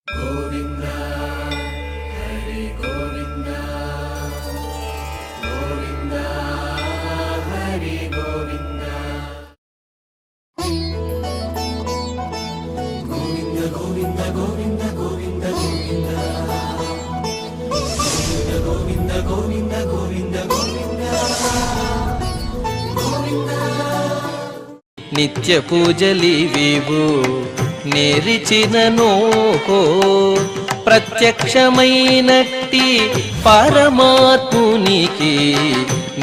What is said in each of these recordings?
గోవింద హరి గోవింద గోవింద హరి గోవింద గోవింద గోవింద గోవింద గోవింద గోవింద గోవింద గోవింద గోవింద గోవింద నిత్య పూజలివివు నేరిచినను ప్రత్యక్షమైనట్టి పరమాత్మునికి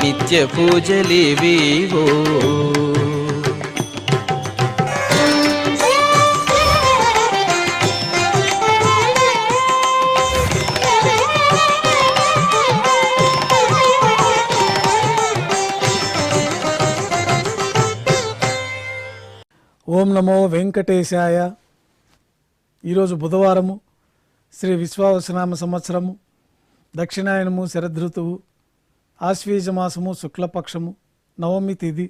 నిత్య పూజలివివో. ఓం నమో వెంకటేశాయ. ఈరోజు బుధవారము, శ్రీ విశ్వావసనామ సంవత్సరము, దక్షిణాయనము, శరదృతువు, ఆశ్వీజమాసము, శుక్లపక్షము, నవమి తిథి,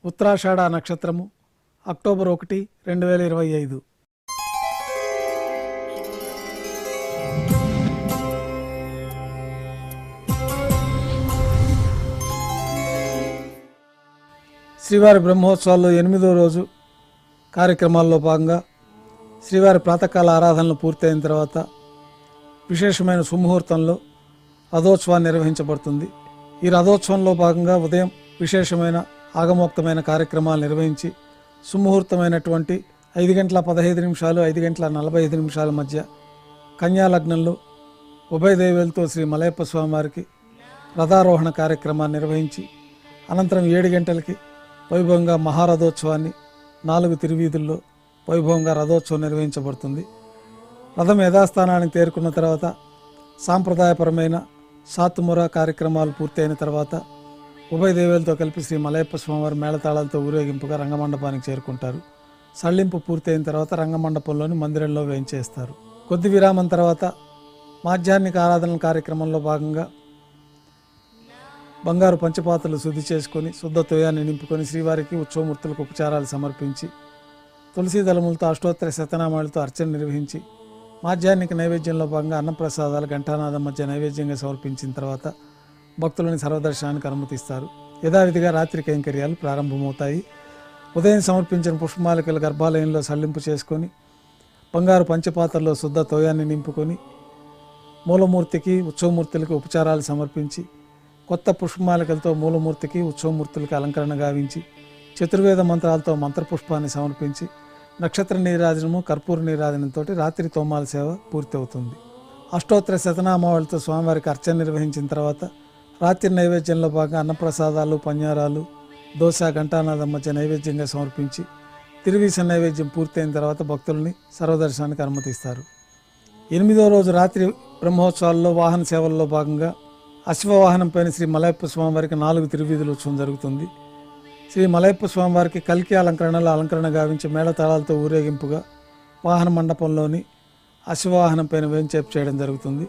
ఉత్తరాషాఢ నక్షత్రము, అక్టోబర్ 1, 2025. శ్రీవారి బ్రహ్మోత్సవాల్లో 8వ రోజు కార్యక్రమాల్లో భాగంగా శ్రీవారి ప్రాతకాల ఆరాధనలు పూర్తయిన తర్వాత విశేషమైన సుముహూర్తంలో రథోత్సవాన్ని నిర్వహించబడుతుంది. ఈ రథోత్సవంలో భాగంగా ఉదయం విశేషమైన ఆగమోక్తమైన కార్యక్రమాలు నిర్వహించి సుముహూర్తమైనటువంటి 5:15 5:45 మధ్య కన్యాలగ్నంలో ఉభయ దేవేలతో శ్రీ మలయప్ప స్వామివారికి రథారోహణ కార్యక్రమాన్ని నిర్వహించి అనంతరం 7 గంటలకి వైభవంగా మహారథోత్సవాన్ని 4 తిరువీధుల్లో వైభవంగా రథోత్సవం నిర్వహించబడుతుంది. రథం యథాస్థానానికి చేరుకున్న తర్వాత సాంప్రదాయపరమైన సాతుముర కార్యక్రమాలు పూర్తయిన తర్వాత ఉభయ దేవేలతో కలిపి శ్రీ మలయప్ప స్వామివారి మేళతాళాలతో ఊరేగింపుగా రంగమండపానికి చేరుకుంటారు. సళ్ళింపు పూర్తయిన తర్వాత రంగమండపంలోని మందిరంలో వేయించేస్తారు. కొద్ది విరామం తర్వాత మాధ్యాహ్నిక ఆరాధన కార్యక్రమంలో భాగంగా బంగారు పంచపాత్రలు శుద్ధి చేసుకొని శుద్ధ తోయాన్ని నింపుకొని శ్రీవారికి ఉత్సవమూర్తులకు ఉపచారాలు సమర్పించి తులసీ దళములతో అష్టోత్తర శతనామాలతో అర్చన నిర్వహించి మాధ్యాహ్నిక నైవేద్యంలో భాగంగా అన్నప్రసాదాలు ఘంటానాదం మధ్య నైవేద్యంగా సమర్పించిన తర్వాత భక్తులని సర్వదర్శనానికి అనుమతిస్తారు. యథావిధిగా రాత్రి కైంకర్యాలు ప్రారంభమవుతాయి. ఉదయం సమర్పించిన పుష్పమాలికల గర్భాలయంలో సళ్ళింపు చేసుకొని బంగారు పంచపాత్రలో శుద్ధ తోయాన్ని నింపుకొని మూలమూర్తికి ఉత్సవమూర్తులకు ఉపచారాలు సమర్పించి కొత్త పుష్పమాలికలతో మూలమూర్తికి ఉత్సవమూర్తులకు అలంకరణ గావించి చతుర్వేద మంత్రాలతో మంత్రపుష్పాన్ని సమర్పించి నక్షత్ర నీరాజనము కర్పూర నీరాజనంతో రాత్రి తోమాల సేవ పూర్తి అవుతుంది. అష్టోత్తర శతనామావళితో స్వామివారికి అర్చన నిర్వహించిన తర్వాత రాత్రి నైవేద్యంలో భాగంగా అన్నప్రసాదాలు పన్యారాలు దోశ ఘంటానాదం మధ్య నైవేద్యంగా సమర్పించి తిరువీస నైవేద్యం పూర్తయిన తర్వాత భక్తుల్ని సర్వదర్శనానికి అనుమతిస్తారు. 8వ రోజు రాత్రి బ్రహ్మోత్సవాల్లో వాహన సేవల్లో భాగంగా అశ్వవాహనం పైన శ్రీ మలయప్ప స్వామివారికి 4 తిరువీధుల ఉత్సవం జరుగుతుంది. శ్రీ మలయప్ప స్వామివారికి కల్కి అలంకరణ గావించి మేళతాళాలతో ఊరేగింపుగా వాహన మండపంలోని అశ్వవాహనం పైన వేంచేపు చేయడం జరుగుతుంది.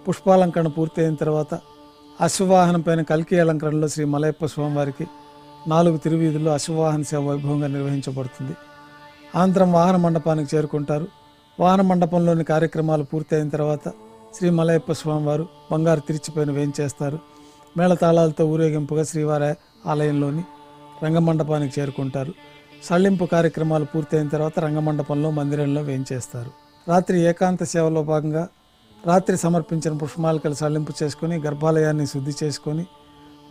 పుష్పాలంకరణ పూర్తయిన తర్వాత అశ్వవాహనం పైన కల్కి అలంకరణలో శ్రీ మలయప్ప స్వామివారికి 4 తిరువీధుల్లో అశ్వవాహన సేవ వైభవంగా నిర్వహించబడుతుంది. అనంతరం వాహన మండపానికి చేరుకుంటారు. వాహన మండపంలోని కార్యక్రమాలు పూర్తయిన తర్వాత శ్రీ మలయప్ప స్వామివారు బంగారు తిరిచిపైన వేయించేస్తారు. మేళతాళాలతో ఊరేగింపుగా శ్రీవారి ఆలయంలోని రంగమండపానికి చేరుకుంటారు. సళ్ళింపు కార్యక్రమాలు పూర్తయిన తర్వాత రంగమండపంలో మందిరంలో వేయించేస్తారు. రాత్రి ఏకాంత సేవలో భాగంగా రాత్రి సమర్పించిన పుష్పమాలికలు సళ్ళింపు చేసుకొని గర్భాలయాన్ని శుద్ధి చేసుకొని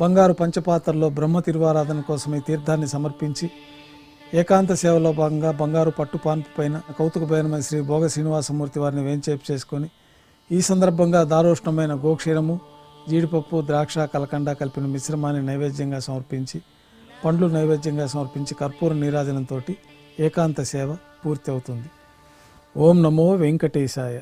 బంగారు పంచపాత్రలో బ్రహ్మ తిరువారాధన కోసమై తీర్థాన్ని సమర్పించి ఏకాంత సేవలో భాగంగా బంగారు పట్టు పాన్పు పైన కౌతుకపైన శ్రీ భోగ శ్రీనివాసమూర్తి వారిని వేంచేపు చేసుకొని ఈ సందర్భంగా దారోష్ణమైన గోక్షీరము జీడిపప్పు ద్రాక్ష కలకండ కలిపిన మిశ్రమాన్ని నైవేద్యంగా సమర్పించి పండ్లు నైవేద్యంగా సమర్పించి కర్పూర నీరాజనంతో ఏకాంత సేవ పూర్తి అవుతుంది. ఓం నమో వెంకటేశాయ.